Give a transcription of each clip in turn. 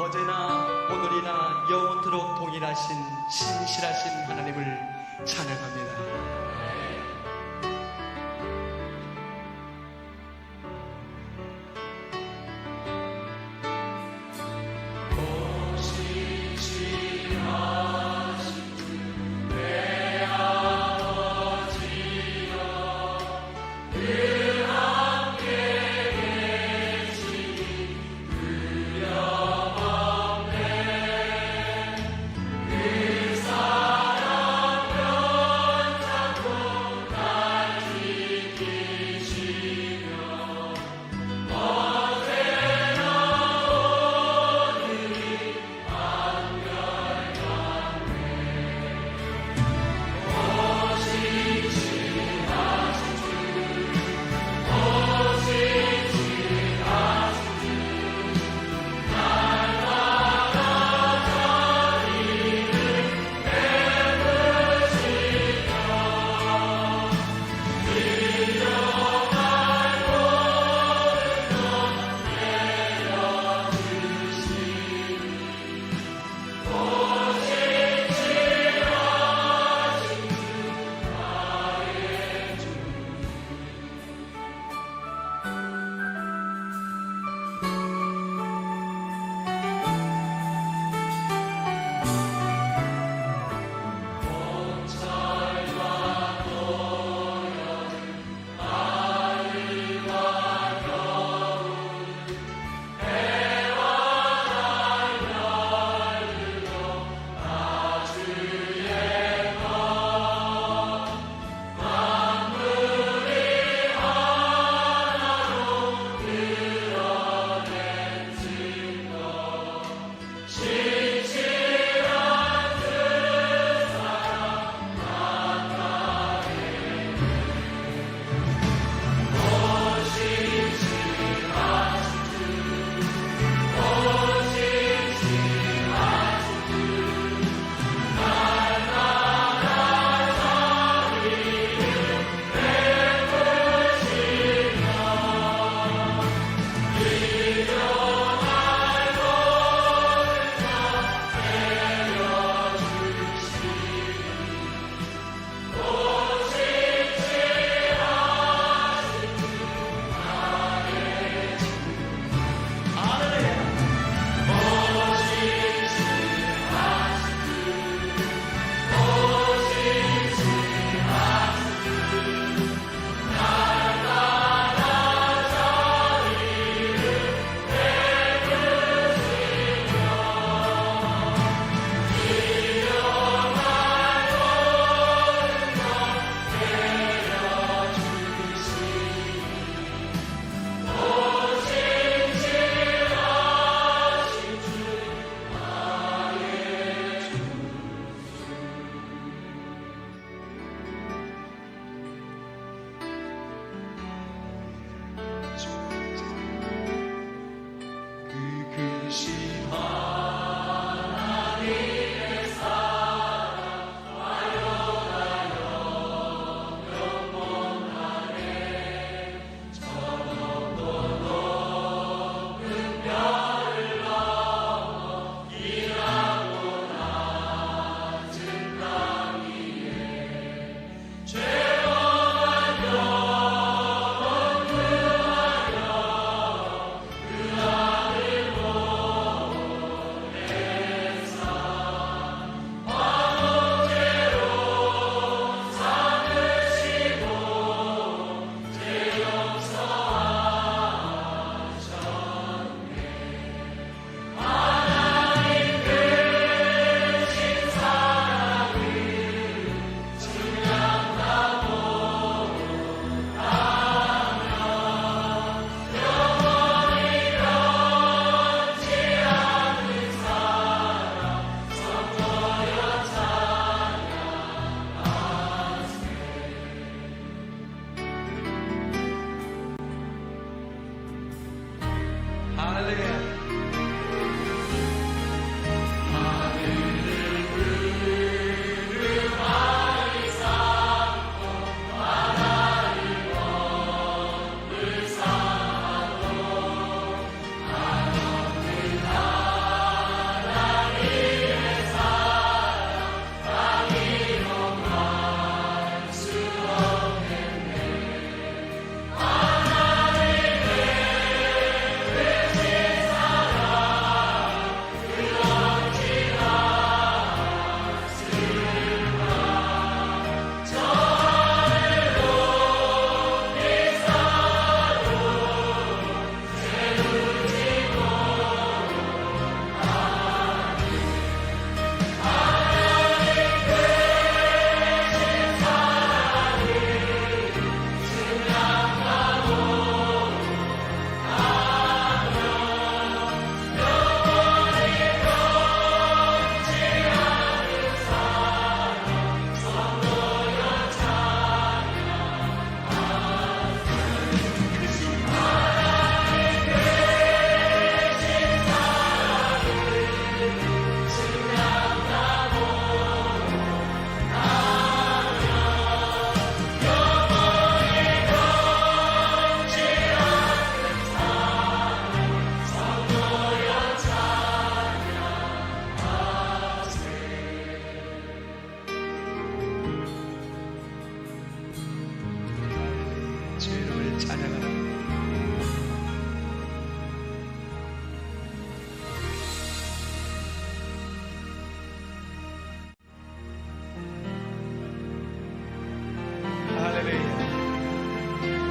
어제나 오늘이나 영원토록 동일하신 신실하신 하나님을 찬양합니다.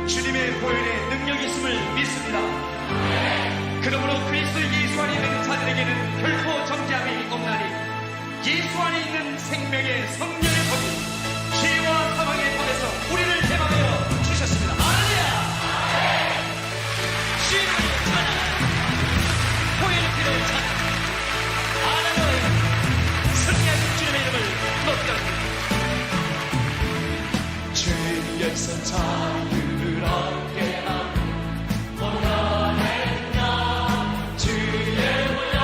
주님의 보혈에 능력이 있음을 믿습니다. 그러므로 그리스도 예수 안에 있는 자들에게는 결코 정죄함이 없나니 예수 안에 있는 생명의 성령의 법이 죄와 사망의 법에서 우리를 해방하여 주셨습니다. 할렐루야! 주님을 찬양, 보혈의 피로 찬양, 할렐루야! 승리하신 주님의 이름을 높여드립니다. 죄에서 자유를 얻게 하고 원하는 나 주의 보혈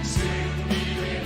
승리의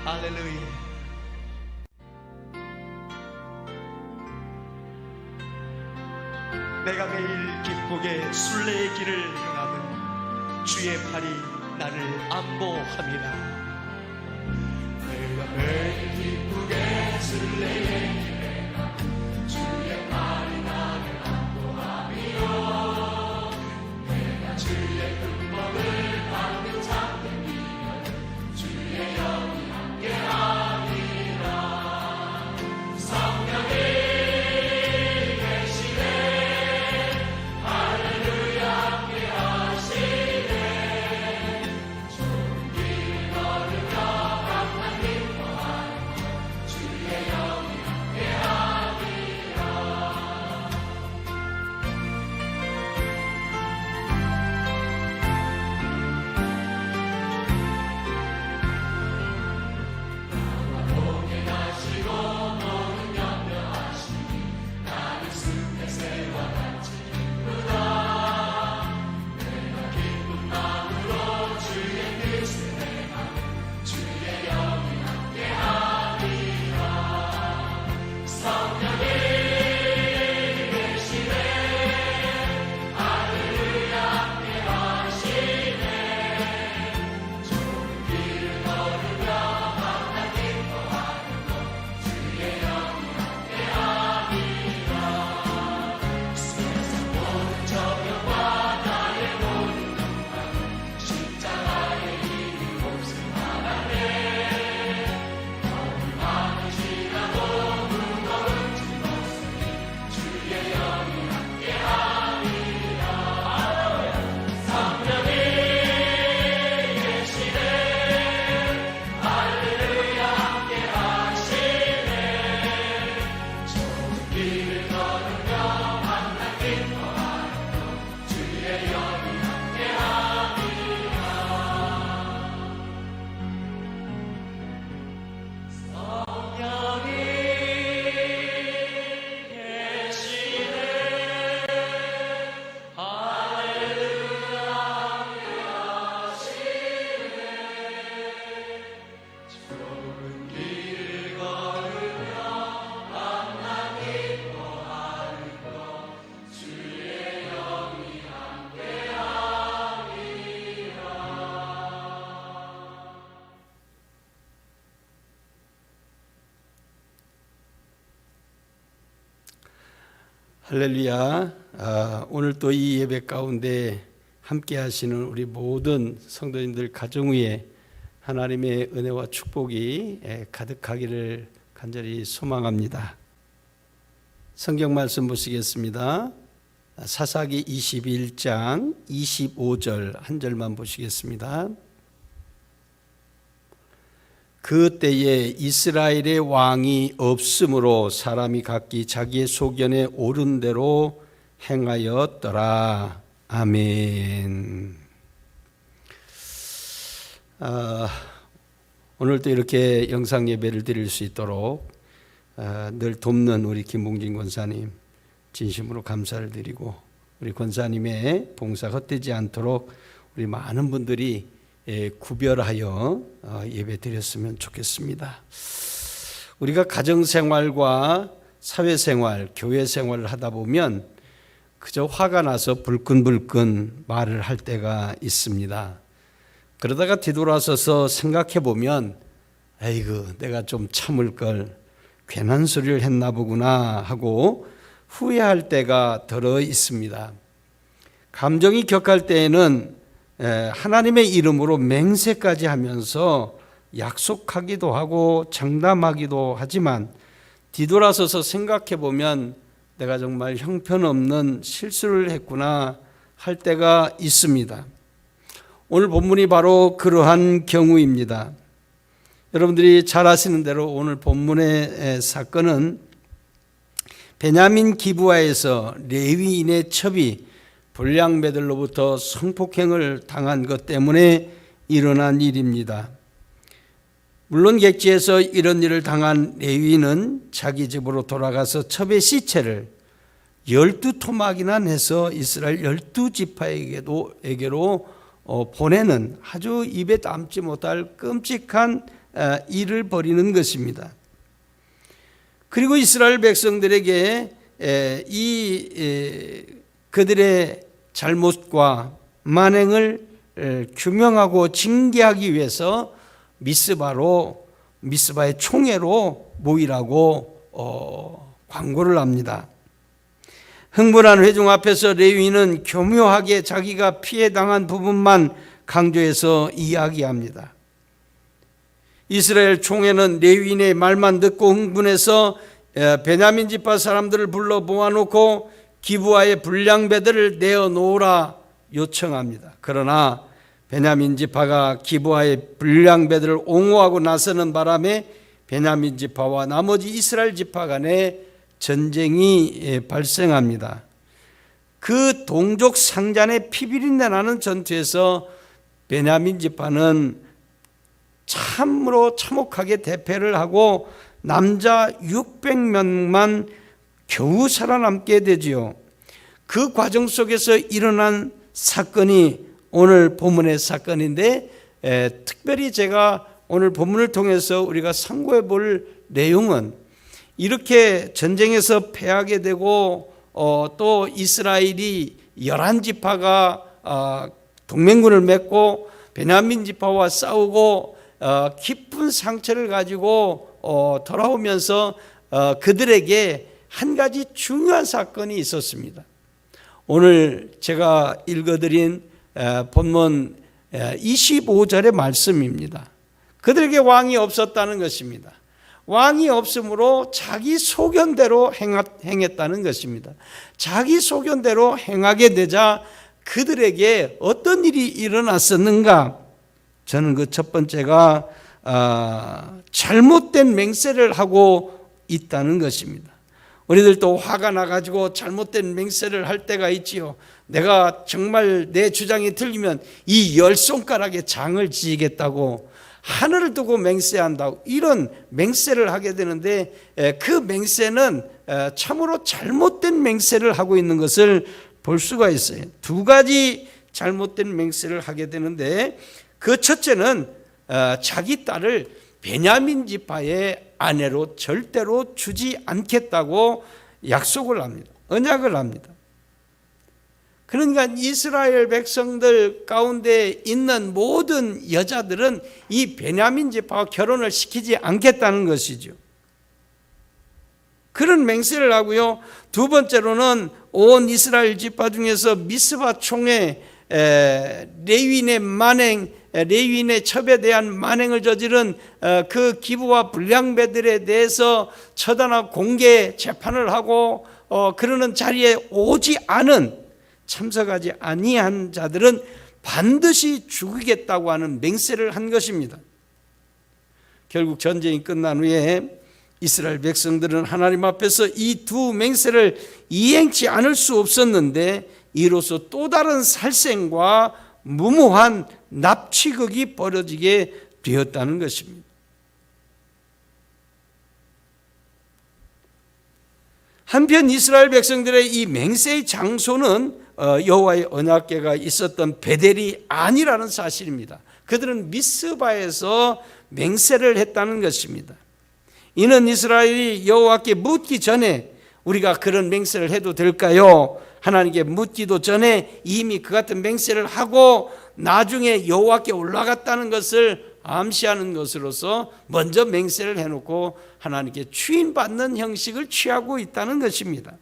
할렐루야. 내가 매일 기쁘게 순례의 길을 행함은 주의 팔이 나를 안보합니다. 내가 매일 기쁘게 순례의 길을 행함은 주의 팔이 나를 안보하며 내가 주의 근법을 방금 잡는 이면 주의 영이 함께하리라. 성령이 할렐루야. 오늘 또 이 예배 가운데 함께 하시는 우리 모든 성도님들 가정 위에 하나님의 은혜와 축복이 가득하기를 간절히 소망합니다. 성경 말씀 보시겠습니다. 사사기 21장 25절 한 절만 보시겠습니다. 그 때에 이스라엘의 왕이 없으므로 사람이 각기 자기의 소견에 옳은 대로 행하였더라. 아멘. 오늘도 이렇게 영상 예배를 드릴 수 있도록 늘 돕는 우리 김봉진 권사님 진심으로 감사를 드리고, 우리 권사님의 봉사 헛되지 않도록 우리 많은 분들이 구별하여 예배 드렸으면 좋겠습니다. 우리가 가정생활과 사회생활, 교회생활을 하다 보면 그저 화가 나서 불끈불끈 말을 할 때가 있습니다. 그러다가 뒤돌아서서 생각해 보면 아이고 내가 좀 참을 걸, 괜한 소리를 했나 보구나 하고 후회할 때가 더러 있습니다. 감정이 격할 때에는 하나님의 이름으로 맹세까지 하면서 약속하기도 하고 장담하기도 하지만 뒤돌아서서 생각해 보면 내가 정말 형편없는 실수를 했구나 할 때가 있습니다. 오늘 본문이 바로 그러한 경우입니다. 여러분들이 잘 아시는 대로 오늘 본문의 사건은 베냐민 기브아에서 레위인의 첩이 불량배들로부터 성폭행을 당한 것 때문에 일어난 일입니다. 물론 객지에서 이런 일을 당한 레위인은 자기 집으로 돌아가서 첩의 시체를 12토막이나 내서 이스라엘 12지파에게로 보내는 아주 입에 담지 못할 끔찍한 일을 벌이는 것입니다. 그리고 이스라엘 백성들에게 그들의 잘못과 만행을 규명하고 징계하기 위해서 미스바의 총회로 모이라고 광고를 합니다. 흥분한 회중 앞에서 레위인은 교묘하게 자기가 피해당한 부분만 강조해서 이야기합니다. 이스라엘 총회는 레위인의 말만 듣고 흥분해서 베냐민 지파 사람들을 불러 모아놓고 기브아의 불량배들을 내어놓으라 요청합니다. 그러나 베냐민 지파가 기브아의 불량배들을 옹호하고 나서는 바람에 베냐민 지파와 나머지 이스라엘 지파 간에 전쟁이 발생합니다. 그 동족 상잔의 피비린내 나는 전투에서 베냐민 지파는 참으로 참혹하게 대패를 하고 남자 600명만 겨우 살아남게 되지요. 그 과정 속에서 일어난 사건이 오늘 본문의 사건인데 특별히 제가 오늘 본문을 통해서 우리가 상고해 볼 내용은 이렇게 전쟁에서 패하게 되고 또 이스라엘이 11지파가 동맹군을 맺고 베냐민 지파와 싸우고 깊은 상처를 가지고 돌아오면서 그들에게 한 가지 중요한 사건이 있었습니다. 오늘 제가 읽어드린 본문 25절의 말씀입니다. 그들에게 왕이 없었다는 것입니다. 왕이 없으므로 자기 소견대로 행했다는 것입니다. 자기 소견대로 행하게 되자 그들에게 어떤 일이 일어났었는가? 저는 그 첫 번째가 잘못된 맹세를 하고 있다는 것입니다. 우리들도 화가 나가지고 잘못된 맹세를 할 때가 있지요. 내가 정말 내 주장이 틀리면 이 10손가락에 장을 지겠다고 하늘을 두고 맹세한다고 이런 맹세를 하게 되는데 그 맹세는 참으로 잘못된 맹세를 하고 있는 것을 볼 수가 있어요. 두 가지 잘못된 맹세를 하게 되는데 그 첫째는 자기 딸을 베냐민 지파의 아내로 절대로 주지 않겠다고 약속을 합니다. 언약을 합니다. 그러니까 이스라엘 백성들 가운데 있는 모든 여자들은 이 베냐민 지파와 결혼을 시키지 않겠다는 것이죠. 그런 맹세를 하고요. 두 번째로는 온 이스라엘 지파 중에서 미스바 총회 레위인의 만행, 레위인의 첩에 대한 만행을 저지른 그 기브와 불량배들에 대해서 처단하고 공개 재판을 하고 그러는 자리에 오지 않은 참석하지 아니한 자들은 반드시 죽이겠다고 하는 맹세를 한 것입니다. 결국 전쟁이 끝난 후에 이스라엘 백성들은 하나님 앞에서 이 두 맹세를 이행치 않을 수 없었는데 이로써 또 다른 살생과 무모한 납치극이 벌어지게 되었다는 것입니다. 한편 이스라엘 백성들의 이 맹세의 장소는 여호와의 언약궤가 있었던 베델이 아니라는 사실입니다. 그들은 미스바에서 맹세를 했다는 것입니다. 이는 이스라엘이 여호와께 묻기 전에 우리가 그런 맹세를 해도 될까요? 하나님께 묻기도 전에 이미 그 같은 맹세를 하고 나중에 여호와께 올라갔다는 것을 암시하는 것으로서 먼저 맹세를 해놓고 하나님께 추인받는 형식을 취하고 있다는 것입니다.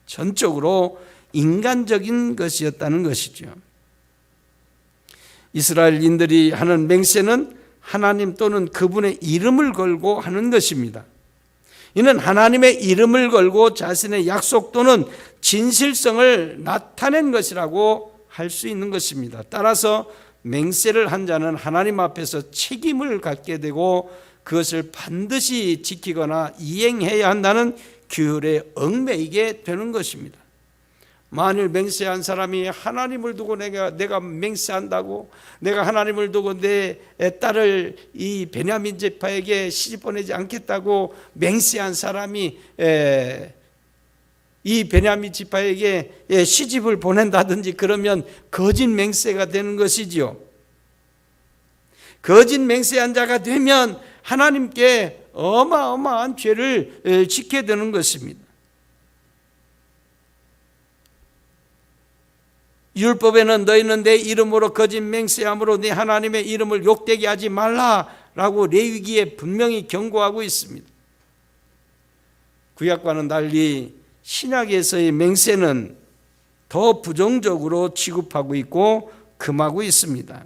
전적으로 인간적인 것이었다는 것이죠. 이스라엘인들이 하는 맹세는 하나님 또는 그분의 이름을 걸고 하는 것입니다. 이는 하나님의 이름을 걸고 자신의 약속 또는 진실성을 나타낸 것이라고 할 수 있는 것입니다. 따라서 맹세를 한 자는 하나님 앞에서 책임을 갖게 되고 그것을 반드시 지키거나 이행해야 한다는 규율에 얽매이게 되는 것입니다. 만일 맹세한 사람이 하나님을 두고 내가 맹세한다고, 내가 하나님을 두고 내 딸을 이 베냐민 지파에게 시집 보내지 않겠다고 맹세한 사람이 이 베냐민 지파에게 시집을 보낸다든지 그러면 거짓 맹세가 되는 것이지요. 거짓 맹세한 자가 되면 하나님께 어마어마한 죄를 짓게 되는 것입니다. 율법에는 너희는 내 이름으로 거짓 맹세함으로 네 하나님의 이름을 욕되게 하지 말라라고 레위기에 분명히 경고하고 있습니다. 구약과는 달리 신약에서의 맹세는 더 부정적으로 취급하고 있고 금하고 있습니다.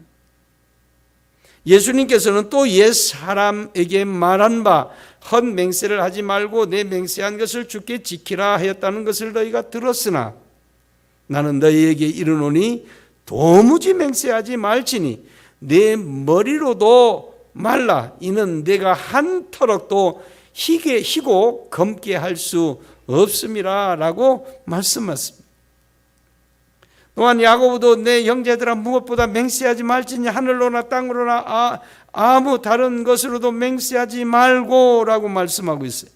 예수님께서는 또 옛 사람에게 말한 바 헛 맹세를 하지 말고 내 맹세한 것을 주께 지키라 하였다는 것을 너희가 들었으나 나는 너희에게 이르노니 도무지 맹세하지 말지니 내 머리로도 말라. 이는 내가 한 터럭도 희고 검게 할 수 없음이라 라고 말씀하십니다. 또한 야고보도 내 형제들아 무엇보다 맹세하지 말지니 하늘로나 땅으로나 아무 다른 것으로도 맹세하지 말고 라고 말씀하고 있어요.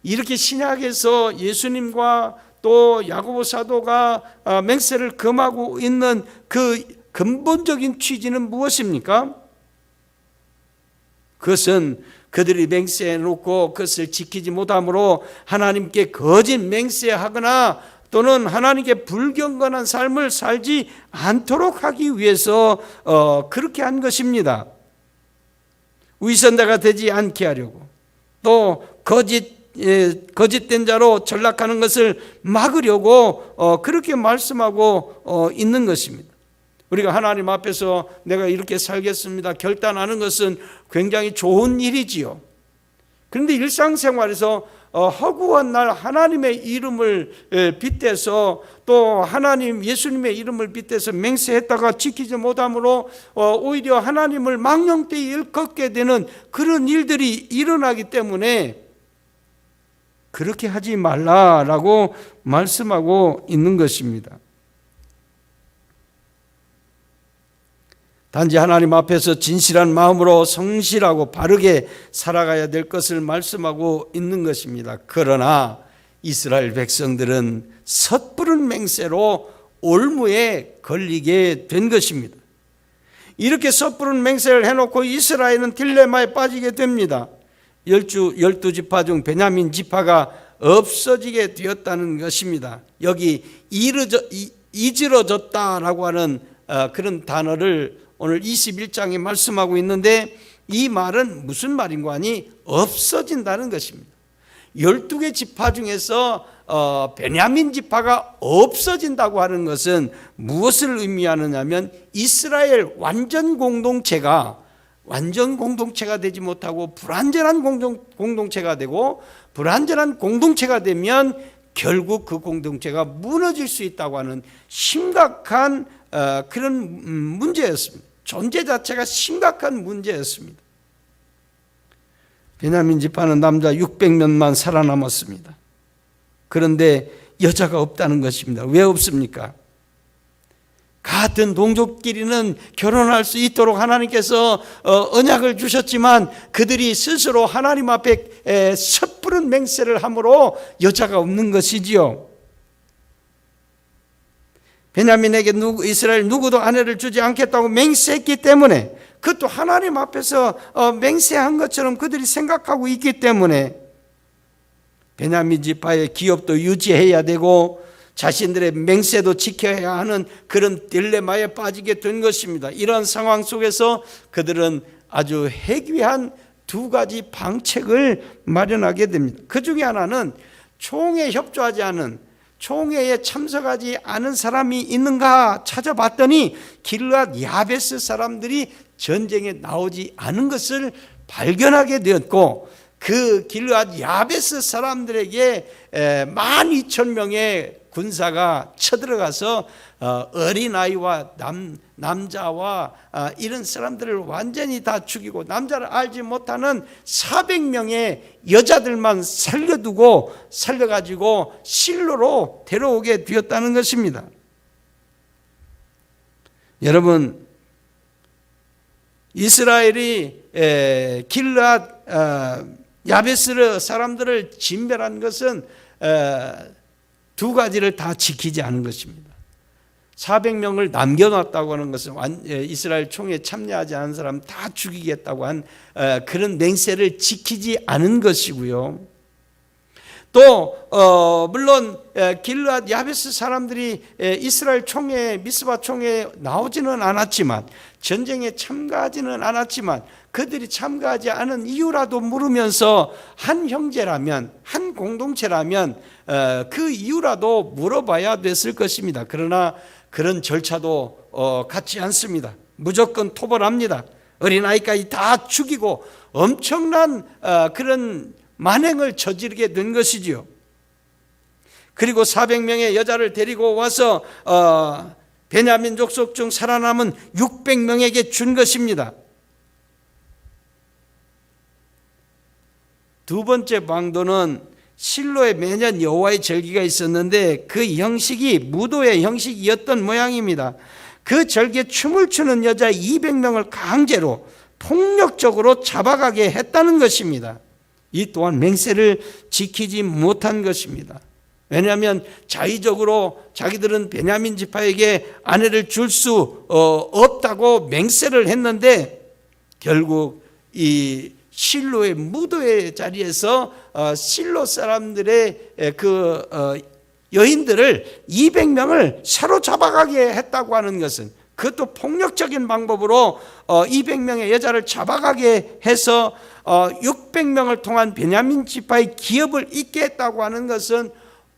이렇게 신약에서 예수님과 또 야고보 사도가 맹세를 금하고 있는 그 근본적인 취지는 무엇입니까? 그것은 그들이 맹세해놓고 그것을 지키지 못함으로 하나님께 거짓 맹세하거나 또는 하나님께 불경건한 삶을 살지 않도록 하기 위해서 그렇게 한 것입니다. 위선자가 되지 않게 하려고, 또 거짓된 자로 전락하는 것을 막으려고 그렇게 말씀하고 있는 것입니다. 우리가 하나님 앞에서 내가 이렇게 살겠습니다 결단하는 것은 굉장히 좋은 일이지요. 그런데 일상생활에서 허구한 날 하나님의 이름을 빗대서 또 하나님 예수님의 이름을 빗대서 맹세했다가 지키지 못함으로 오히려 하나님을 망령되이 일컫게 되는 그런 일들이 일어나기 때문에 그렇게 하지 말라라고 말씀하고 있는 것입니다. 단지 하나님 앞에서 진실한 마음으로 성실하고 바르게 살아가야 될 것을 말씀하고 있는 것입니다. 그러나 이스라엘 백성들은 섣부른 맹세로 올무에 걸리게 된 것입니다. 이렇게 섣부른 맹세를 해놓고 이스라엘은 딜레마에 빠지게 됩니다. 12지파 중 베냐민 지파가 없어지게 되었다는 것입니다. 여기 이지러졌다라고 하는 그런 단어를 오늘 21장에 말씀하고 있는데 이 말은 무슨 말인가 하니 없어진다는 것입니다. 12개 지파 중에서 베냐민 지파가 없어진다고 하는 것은 무엇을 의미하느냐 하면 이스라엘 완전 공동체가 되지 못하고 불완전한 공동체가 되고 불완전한 공동체가 되면 결국 그 공동체가 무너질 수 있다고 하는 심각한 그런 문제였습니다. 존재 자체가 심각한 문제였습니다. 베냐민 지파는 남자 600명만 살아남았습니다. 그런데 여자가 없다는 것입니다. 왜 없습니까? 같은 동족끼리는 결혼할 수 있도록 하나님께서 언약을 주셨지만 그들이 스스로 하나님 앞에 섣부른 맹세를 함으로 여자가 없는 것이지요. 베냐민에게 이스라엘 누구도 아내를 주지 않겠다고 맹세했기 때문에, 그것도 하나님 앞에서 맹세한 것처럼 그들이 생각하고 있기 때문에 베냐민 지파의 기업도 유지해야 되고 자신들의 맹세도 지켜야 하는 그런 딜레마에 빠지게 된 것입니다. 이런 상황 속에서 그들은 아주 해괴한 두 가지 방책을 마련하게 됩니다. 그 중에 하나는 총회에 협조하지 않은, 총회에 참석하지 않은 사람이 있는가 찾아봤더니 길르앗 야베스 사람들이 전쟁에 나오지 않은 것을 발견하게 되었고, 그 길르앗 야베스 사람들에게 12,000명의 군사가 쳐들어가서 어린아이와 남자와 이런 사람들을 완전히 다 죽이고 남자를 알지 못하는 400명의 여자들만 살려가지고 실로로 데려오게 되었다는 것입니다. 여러분, 이스라엘이 길르앗 야베스 사람들을 진멸한 것은 두 가지를 다 지키지 않은 것입니다. 400명을 남겨놨다고 하는 것은 이스라엘 총회에 참여하지 않은 사람 다 죽이겠다고 한 그런 맹세를 지키지 않은 것이고요. 또 물론 길르앗 야베스 사람들이 이스라엘 총회 미스바 총회에 나오지는 않았지만, 전쟁에 참가하지는 않았지만 그들이 참가하지 않은 이유라도 물으면서 한 형제라면, 한 공동체라면 그 이유라도 물어봐야 됐을 것입니다. 그러나 그런 절차도 갖지 않습니다. 무조건 토벌합니다. 어린아이까지 다 죽이고 엄청난 그런 만행을 저지르게 된 것이지요. 그리고 400명의 여자를 데리고 와서 베냐민 족속 중 살아남은 600명에게 준 것입니다. 두 번째 방도는 실로에 매년 여호와의 절기가 있었는데 그 형식이 무도의 형식이었던 모양입니다. 그 절기에 춤을 추는 여자 200명을 강제로 폭력적으로 잡아가게 했다는 것입니다. 이 또한 맹세를 지키지 못한 것입니다. 왜냐하면 자의적으로 자기들은 베냐민 지파에게 아내를 줄 수 없다고 맹세를 했는데, 결국 이 실로의 무도의 자리에서 실로 사람들의 그 여인들을 200명을 사로잡아가게 했다고 하는 것은, 그것도 폭력적인 방법으로 200명의 여자를 잡아가게 해서 600명을 통한 베냐민 지파의 기업을 잇게 했다고 하는 것은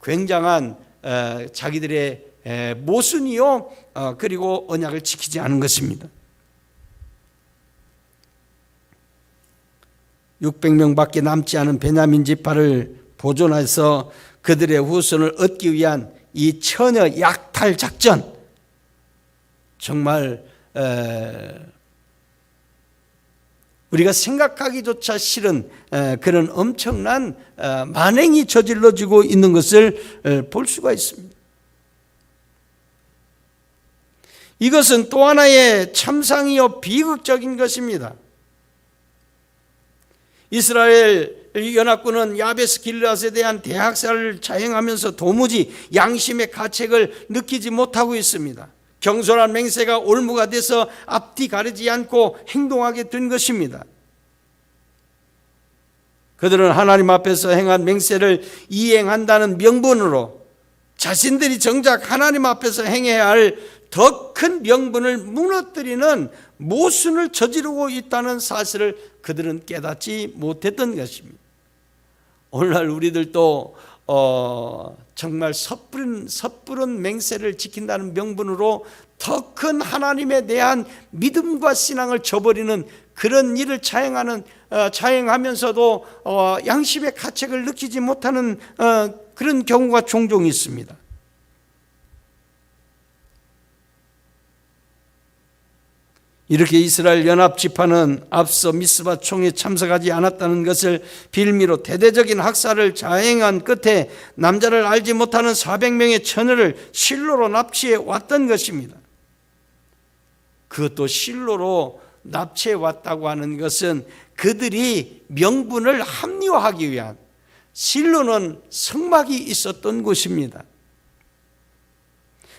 굉장한 자기들의 모순이요, 그리고 언약을 지키지 않은 것입니다. 600명밖에 남지 않은 베냐민 지파를 보존해서 그들의 후손을 얻기 위한 이 처녀 약탈 작전, 정말 우리가 생각하기조차 싫은 그런 엄청난 만행이 저질러지고 있는 것을 볼 수가 있습니다. 이것은 또 하나의 참상이요 비극적인 것입니다. 이스라엘 연합군은 야베스 길르앗에 대한 대학살을 자행하면서 도무지 양심의 가책을 느끼지 못하고 있습니다. 경솔한 맹세가 올무가 돼서 앞뒤 가리지 않고 행동하게 된 것입니다. 그들은 하나님 앞에서 행한 맹세를 이행한다는 명분으로 자신들이 정작 하나님 앞에서 행해야 할 더 큰 명분을 무너뜨리는 모순을 저지르고 있다는 사실을 그들은 깨닫지 못했던 것입니다. 오늘날 우리들도 정말 섣부른 맹세를 지킨다는 명분으로 더 큰 하나님에 대한 믿음과 신앙을 저버리는 그런 일을 자행하면서도 양심의 가책을 느끼지 못하는 그런 경우가 종종 있습니다. 이렇게 이스라엘 연합지파는 앞서 미스바 총회에 참석하지 않았다는 것을 빌미로 대대적인 학살을 자행한 끝에 남자를 알지 못하는 400명의 처녀를 실로로 납치해 왔던 것입니다. 그것도 실로로 납치해 왔다고 하는 것은 그들이 명분을 합리화하기 위한, 실로는 성막이 있었던 곳입니다.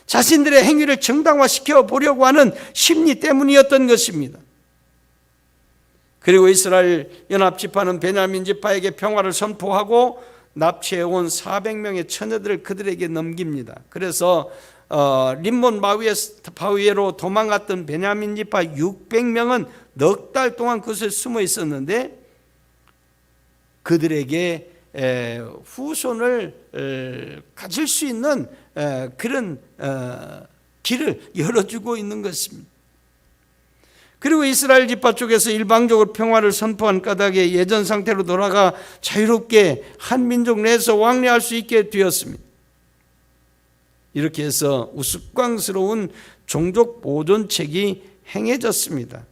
자신들의 행위를 정당화시켜 보려고 하는 심리 때문이었던 것입니다. 그리고 이스라엘 연합지파는 베냐민 지파에게 평화를 선포하고 납치해온 400명의 처녀들을 그들에게 넘깁니다. 그래서 림몬 바위로 도망갔던 베냐민 지파 600명은 넉 달 동안 그것에 숨어 있었는데, 그들에게 후손을 가질 수 있는 그런 길을 열어주고 있는 것입니다. 그리고 이스라엘 지파 쪽에서 일방적으로 평화를 선포한 까닭에 예전 상태로 돌아가 자유롭게 한 민족 내에서 왕래할 수 있게 되었습니다. 이렇게 해서 우스꽝스러운 종족 보존책이 행해졌습니다.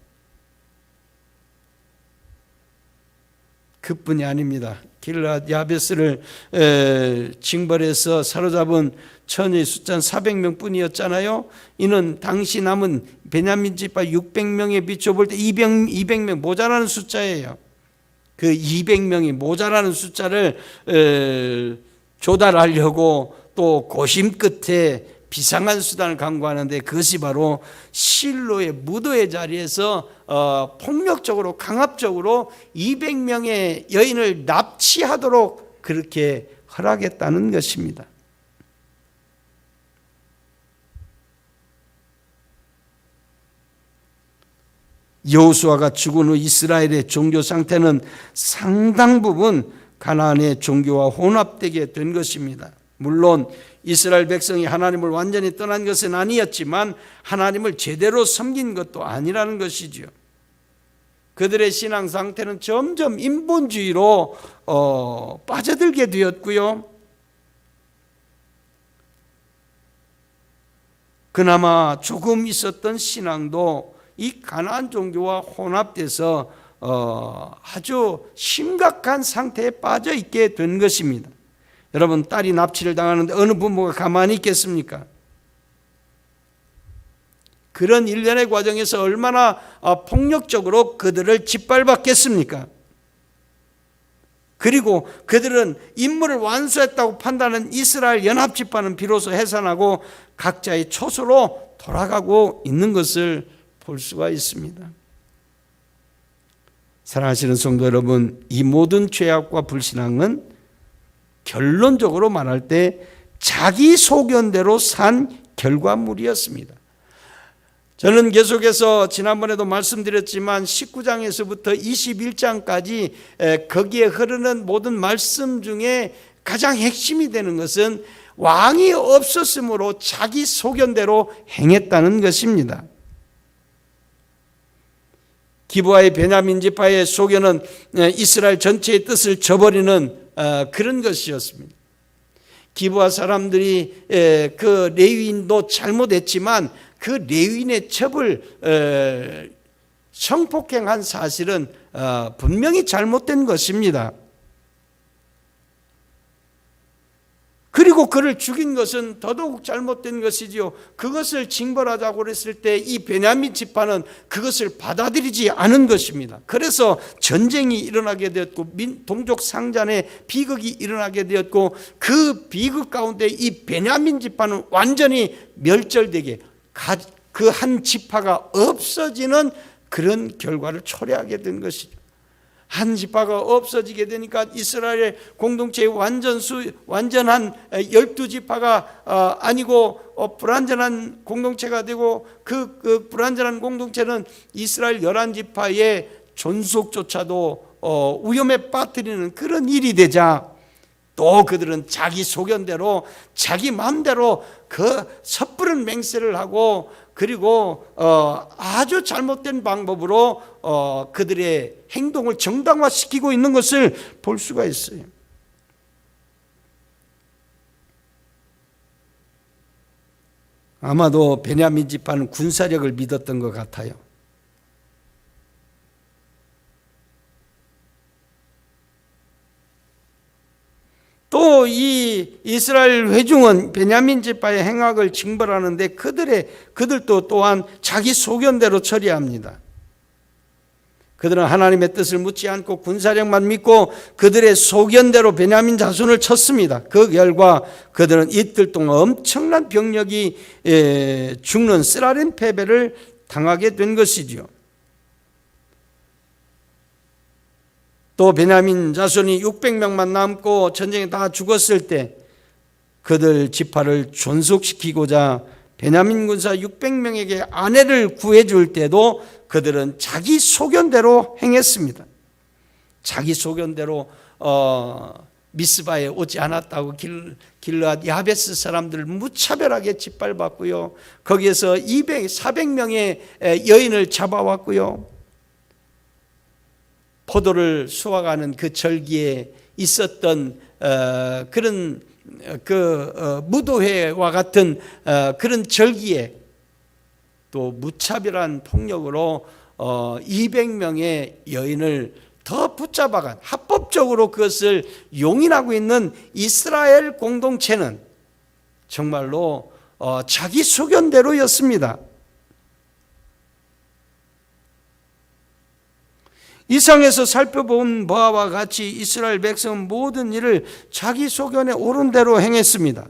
그뿐이 아닙니다. 길르앗 야베스를 징벌해서 사로잡은 처녀의 숫자는 400명 뿐이었잖아요. 이는 당시 남은 베냐민 지파 600명에 비춰볼 때 200명 모자라는 숫자예요. 그 200명이 모자라는 숫자를 조달하려고 또 고심 끝에 비상한 수단을 강구하는데 그것이 바로 실로의 무도의 자리에서 폭력적으로 강압적으로 200명의 여인을 납치하도록 그렇게 허락했다는 것입니다. 여호수아가 죽은 후 이스라엘의 종교 상태는 상당 부분 가나안의 종교와 혼합되게 된 것입니다. 물론 이스라엘 백성이 하나님을 완전히 떠난 것은 아니었지만 하나님을 제대로 섬긴 것도 아니라는 것이죠. 그들의 신앙 상태는 점점 인본주의로 빠져들게 되었고요. 그나마 조금 있었던 신앙도 이 가나안 종교와 혼합돼서 아주 심각한 상태에 빠져 있게 된 것입니다. 여러분, 딸이 납치를 당하는데 어느 부모가 가만히 있겠습니까? 그런 일련의 과정에서 얼마나 폭력적으로 그들을 짓밟았겠습니까? 그리고 그들은 임무를 완수했다고 판단하는 이스라엘 연합지파는 비로소 해산하고 각자의 초소로 돌아가고 있는 것을 볼 수가 있습니다. 사랑하시는 성도 여러분, 이 모든 죄악과 불신앙은 결론적으로 말할 때 자기 소견대로 산 결과물이었습니다. 저는 계속해서 지난번에도 말씀드렸지만 19장에서부터 21장까지 거기에 흐르는 모든 말씀 중에 가장 핵심이 되는 것은 왕이 없었으므로 자기 소견대로 행했다는 것입니다. 기브아의 베냐민 지파의 소견은 이스라엘 전체의 뜻을 저버리는 그런 것이었습니다. 기브아 사람들이 그 레위인도 잘못했지만 그 레위인의 첩을 성폭행한 사실은 분명히 잘못된 것입니다. 그리고 그를 죽인 것은 더더욱 잘못된 것이지요. 그것을 징벌하자고 했을 때 이 베냐민 지파는 그것을 받아들이지 않은 것입니다. 그래서 전쟁이 일어나게 되었고 동족 상잔의 비극이 일어나게 되었고 그 비극 가운데 이 베냐민 지파는 완전히 멸절되게 그 한 지파가 없어지는 그런 결과를 초래하게 된 것이죠. 한 지파가 없어지게 되니까 이스라엘의 공동체의 완전한 12지파가 아니고 불완전한 공동체가 되고 그 불완전한 공동체는 이스라엘 11지파의 존속조차도 위험에 빠뜨리는 그런 일이 되자 또 그들은 자기 소견대로 자기 마음대로 그 섣부른 맹세를 하고 그리고 아주 잘못된 방법으로 그들의 행동을 정당화시키고 있는 것을 볼 수가 있어요. 아마도 베냐민 지파는 군사력을 믿었던 것 같아요. 또 이 이스라엘 회중은 베냐민 지파의 행악을 징벌하는데 그들도 또한 자기 소견대로 처리합니다. 그들은 하나님의 뜻을 묻지 않고 군사력만 믿고 그들의 소견대로 베냐민 자손을 쳤습니다. 그 결과 그들은 이틀 동안 엄청난 병력이 죽는 쓰라린 패배를 당하게 된 것이죠. 또 베냐민 자손이 600명만 남고 전쟁에 다 죽었을 때 그들 지파를 존속시키고자 베냐민 군사 600명에게 아내를 구해줄 때도 그들은 자기 소견대로 행했습니다. 자기 소견대로 미스바에 오지 않았다고 길르앗 야베스 사람들을 무차별하게 짓밟았고요. 거기에서 400명의 여인을 잡아왔고요. 포도를 수확하는 그 절기에 있었던 그런 무도회와 같은 그런 절기에 또 무차별한 폭력으로 200명의 여인을 더 붙잡아간 합법적으로 그것을 용인하고 있는 이스라엘 공동체는 정말로 자기 소견대로였습니다. 이상에서 살펴본 바와 같이 이스라엘 백성은 모든 일을 자기 소견에 옳은 대로 행했습니다.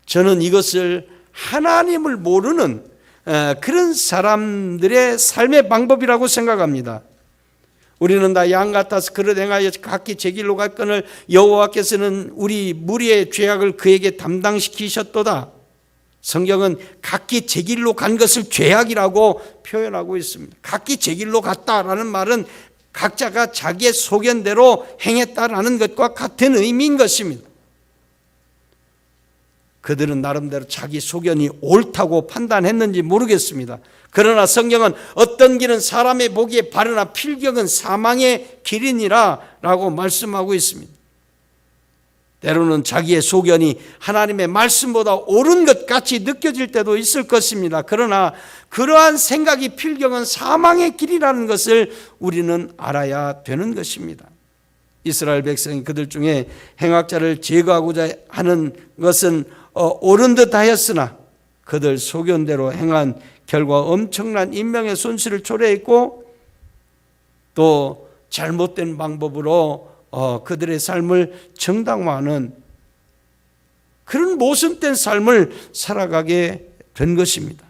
저는 이것을 하나님을 모르는 그런 사람들의 삶의 방법이라고 생각합니다. 우리는 다 양 같아서 그릇 행하여 각기 제 길로 갔거늘 여호와께서는 우리 무리의 죄악을 그에게 담당시키셨도다. 성경은 각기 제 길로 간 것을 죄악이라고 표현하고 있습니다. 각기 제 길로 갔다라는 말은 각자가 자기의 소견대로 행했다라는 것과 같은 의미인 것입니다. 그들은 나름대로 자기 소견이 옳다고 판단했는지 모르겠습니다. 그러나 성경은 어떤 길은 사람의 보기에 바르나 필경은 사망의 길이니라 라고 말씀하고 있습니다. 때로는 자기의 소견이 하나님의 말씀보다 옳은 것 같이 느껴질 때도 있을 것입니다. 그러나 그러한 생각이 필경은 사망의 길이라는 것을 우리는 알아야 되는 것입니다. 이스라엘 백성이 그들 중에 행악자를 제거하고자 하는 것은 옳은 듯 하였으나 그들 소견대로 행한 결과 엄청난 인명의 손실을 초래했고 또 잘못된 방법으로 그들의 삶을 정당화하는 그런 모순된 삶을 살아가게 된 것입니다.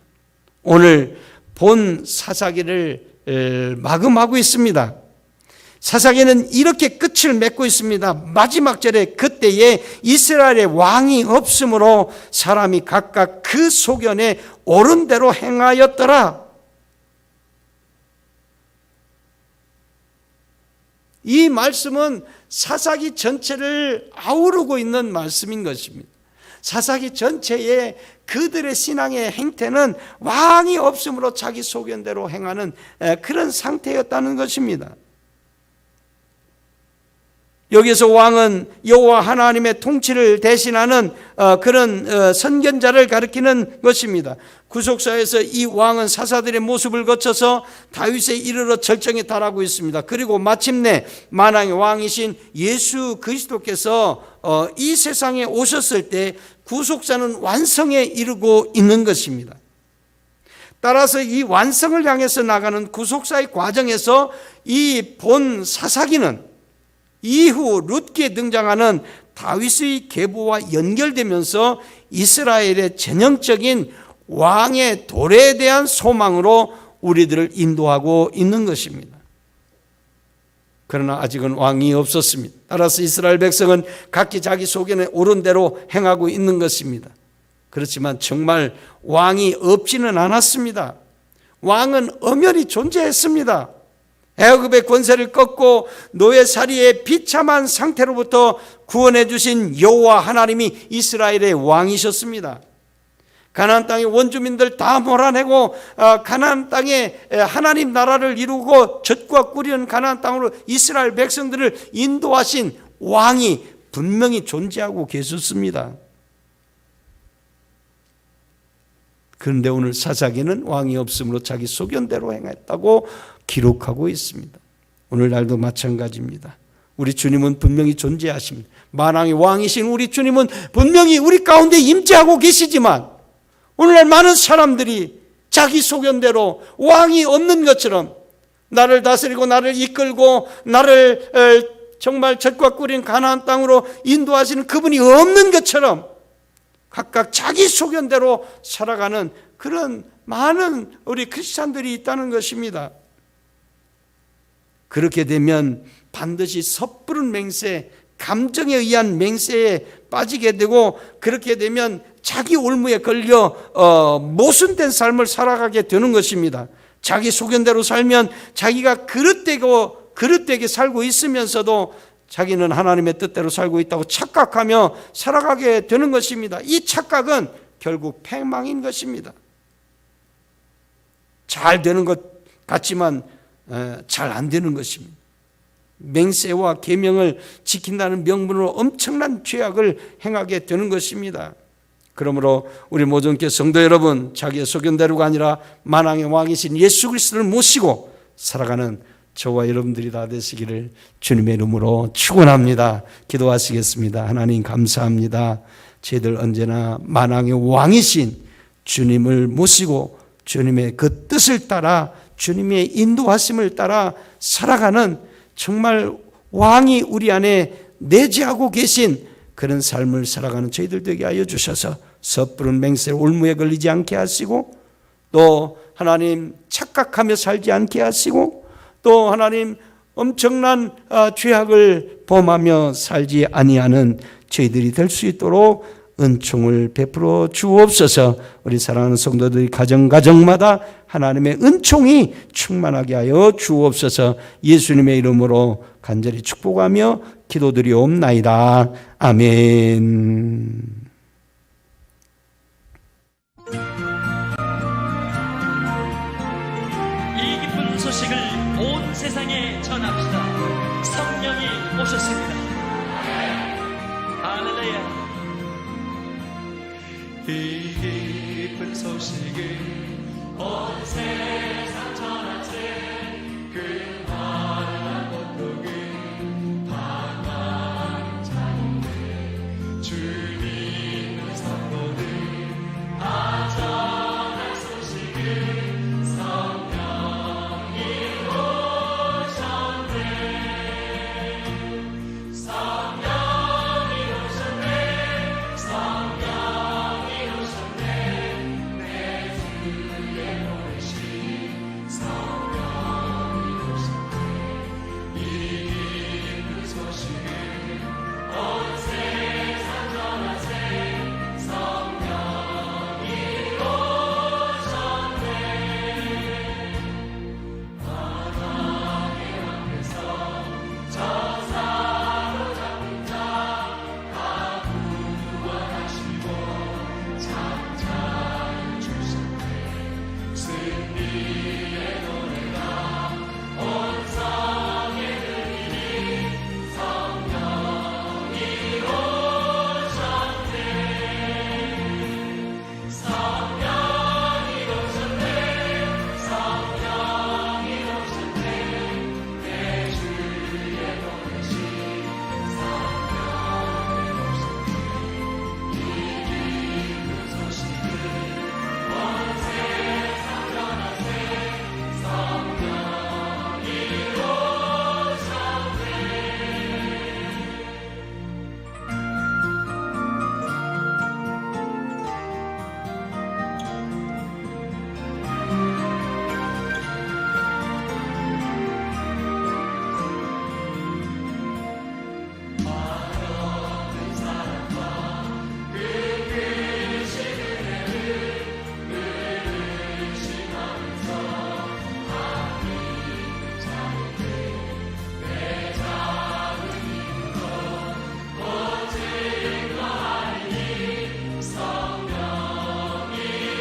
오늘 본 사사기를 마감하고 있습니다. 사사기는 이렇게 끝을 맺고 있습니다. 마지막 절에 그때에 이스라엘의 왕이 없으므로 사람이 각각 그 소견에 옳은 대로 행하였더라. 이 말씀은 사사기 전체를 아우르고 있는 말씀인 것입니다. 사사기 전체에 그들의 신앙의 행태는 왕이 없으므로 자기 소견대로 행하는 그런 상태였다는 것입니다. 여기서 왕은 여호와 하나님의 통치를 대신하는 그런 선견자를 가리키는 것입니다. 구속사에서 이 왕은 사사들의 모습을 거쳐서 다윗에 이르러 절정에 달하고 있습니다. 그리고 마침내 만왕의 왕이신 예수 그리스도께서 이 세상에 오셨을 때 구속사는 완성에 이르고 있는 것입니다. 따라서 이 완성을 향해서 나가는 구속사의 과정에서 이 본 사사기는 이후 룻기에 등장하는 다윗의 계보와 연결되면서 이스라엘의 전형적인 왕의 도래에 대한 소망으로 우리들을 인도하고 있는 것입니다. 그러나 아직은 왕이 없었습니다. 따라서 이스라엘 백성은 각기 자기 소견에 옳은 대로 행하고 있는 것입니다. 그렇지만 정말 왕이 없지는 않았습니다. 왕은 엄연히 존재했습니다. 애굽의 권세를 꺾고 노예살이의 비참한 상태로부터 구원해 주신 여호와 하나님이 이스라엘의 왕이셨습니다. 가나안 땅의 원주민들 다 몰아내고 가나안 땅에 하나님 나라를 이루고 젖과 꿀이는 가나안 땅으로 이스라엘 백성들을 인도하신 왕이 분명히 존재하고 계셨습니다. 그런데 오늘 사사기는 왕이 없으므로 자기 소견대로 행했다고 기록하고 있습니다. 오늘날도 마찬가지입니다. 우리 주님은 분명히 존재하십니다. 만왕의 왕이신 우리 주님은 분명히 우리 가운데 임재하고 계시지만 오늘날 많은 사람들이 자기 소견대로 왕이 없는 것처럼 나를 다스리고 나를 이끌고 나를 정말 젖과 꿀인 가나안 땅으로 인도하시는 그분이 없는 것처럼 각각 자기 소견대로 살아가는 그런 많은 우리 크리스찬들이 있다는 것입니다. 그렇게 되면 반드시 섣부른 맹세, 감정에 의한 맹세에 빠지게 되고 그렇게 되면 자기 올무에 걸려 모순된 삶을 살아가게 되는 것입니다. 자기 소견대로 살면 자기가 그릇되게 살고 있으면서도 자기는 하나님의 뜻대로 살고 있다고 착각하며 살아가게 되는 것입니다. 이 착각은 결국 패망인 것입니다. 잘 되는 것 같지만 잘 안 되는 것입니다. 맹세와 계명을 지킨다는 명분으로 엄청난 죄악을 행하게 되는 것입니다. 그러므로 우리 모종교 성도 여러분, 자기의 소견대로가 아니라 만왕의 왕이신 예수 그리스도를 모시고 살아가는 저와 여러분들이 다 되시기를 주님의 이름으로 축원합니다. 기도하시겠습니다. 하나님 감사합니다. 저희들 언제나 만왕의 왕이신 주님을 모시고 주님의 그 뜻을 따라 주님의 인도하심을 따라 살아가는 정말 왕이 우리 안에 내재하고 계신 그런 삶을 살아가는 저희들 되게 하여 주셔서 섣부른 맹세 올무에 걸리지 않게 하시고, 또 하나님 착각하며 살지 않게 하시고, 또 하나님 엄청난 죄악을 범하며 살지 아니하는 저희들이 될 수 있도록 은총을 베풀어 주옵소서. 우리 사랑하는 성도들이 가정마다 하나님의 은총이 충만하게 하여 주옵소서. 예수님의 이름으로 간절히 축복하며 기도드리옵나이다. 아멘. 이 기쁜 소식을 온 세상에 전합시다. 성령이 오셨습니다. 할렐루야. 이 기쁜 소식을 온 세상 전하세. 그 환난 고통을 당한 자인들 주 믿는 성도들 다 전할 소식을 성령이 오셨네. 성령이 오셨네. 성령이 오셨네. 내 주의 노래시 성령이 오셨네. 이 기쁜 소식을 온 세상 전하세. 성령이 오셨네. 하나님 앞에서 저 사로잡힌 자 다 구원하시고 창자를 주셨네. 승리의 노래가 온 성에 들리니 성령이 오셨네. 성령이 오셨네. 성령이 오셨네. 내 주의 노래시 성령이 오셨네. 이 기쁜 소식을 온 세상 전하세. 성령이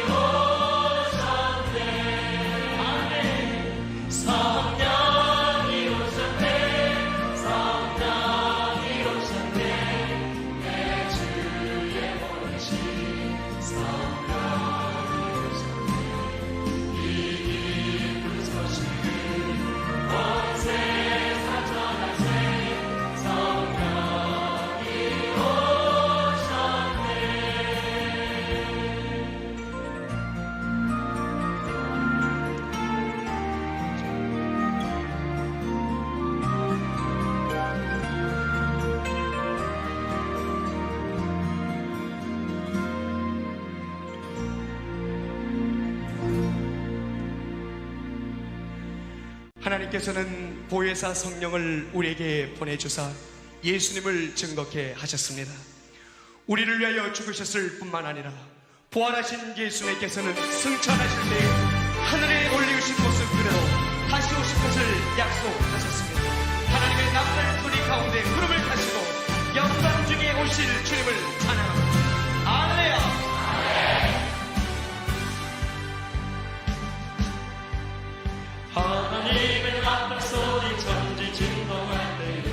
오셨네. 성령이 오셨네. 성령이 오셨네. 내 주의 보내신 성령이 오셨네. 이 기쁜 소식을 온 세상 전하세. 성령이 오셨네. 하나님께서는 보혜사 성령을 우리에게 보내주사 예수님을 증거케 하셨습니다. 우리를 위하여 죽으셨을 뿐만 아니라 부활하신 예수님께서는 승천하실 때 하늘에 올리우신 모습 그대로 다시 오실 것을 약속하셨습니다. 하나님의 남들 소리 가운데 구름을 타시고 영광 중에 오실 주님을 찬양합니다. 할렐루야. 하나님의 남들 소리 천지 진동할 때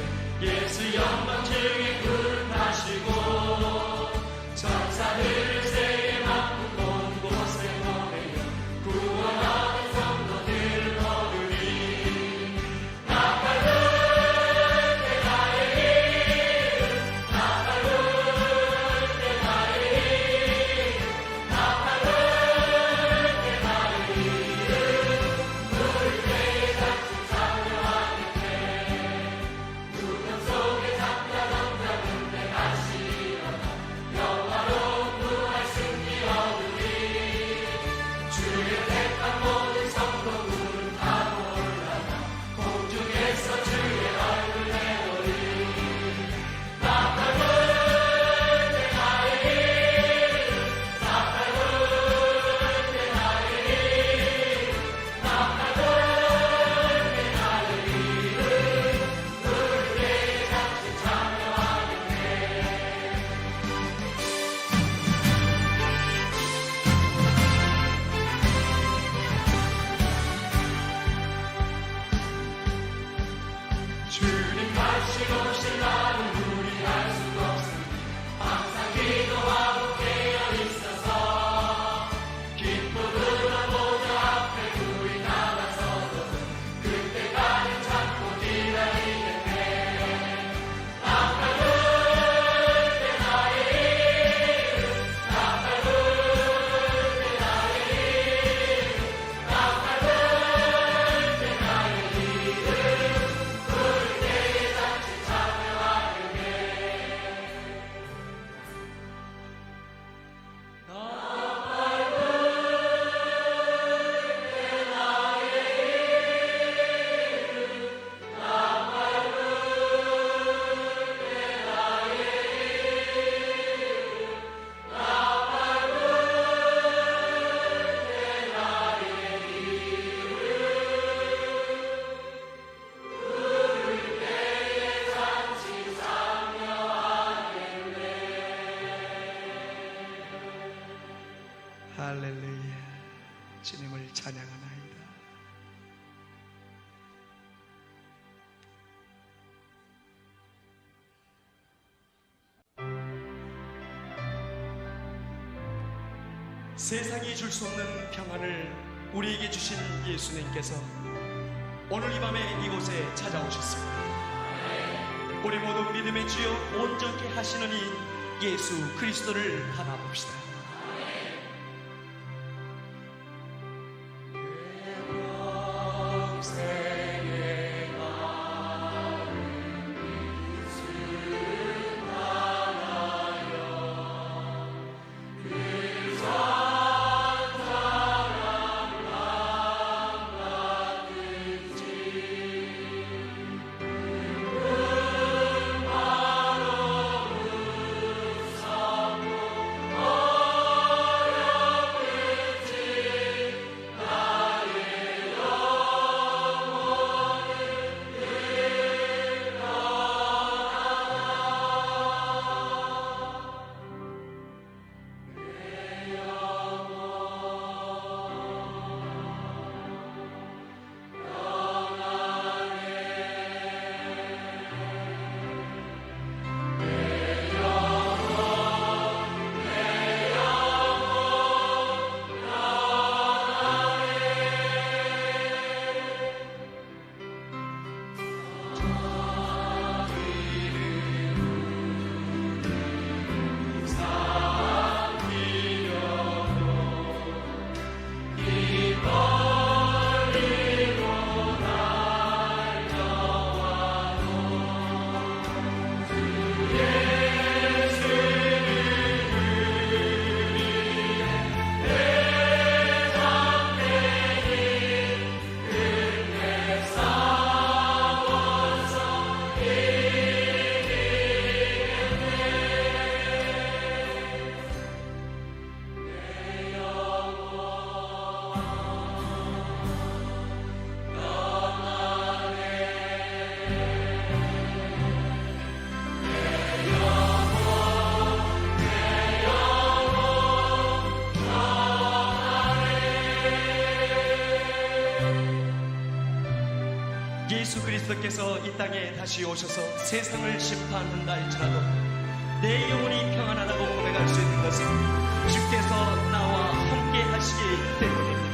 예수 영광 중에 구름 타시고 천사들 세계 만국 온 곳에 보내요 구원하는 성도들 모으리. 나팔 불 때 나의 이름 나팔 불 때 주님 다시 오실 날은 우리 알 수 없음. 항상 기도하고 깨어 있어서 기쁨으로 모두 앞에 우리 나가서도 그때까지 참고 기다리겠네. 할렐루야. 주님을 찬양하나이다. 세상이 줄 수 없는 평안을 우리에게 주신 예수님께서 오늘 이 밤에 이곳에 찾아오셨습니다. 우리 모두 믿음의 주여 온전케 하시는 이 예수 그리스도를 바라봅시다. 예수 그리스도께서 이 땅에 다시 오셔서 세상을 심판한다 할지라도 내 영혼이 평안하다고 고백할 수 있는 것은 주께서 나와 함께 하시기 때문입니다.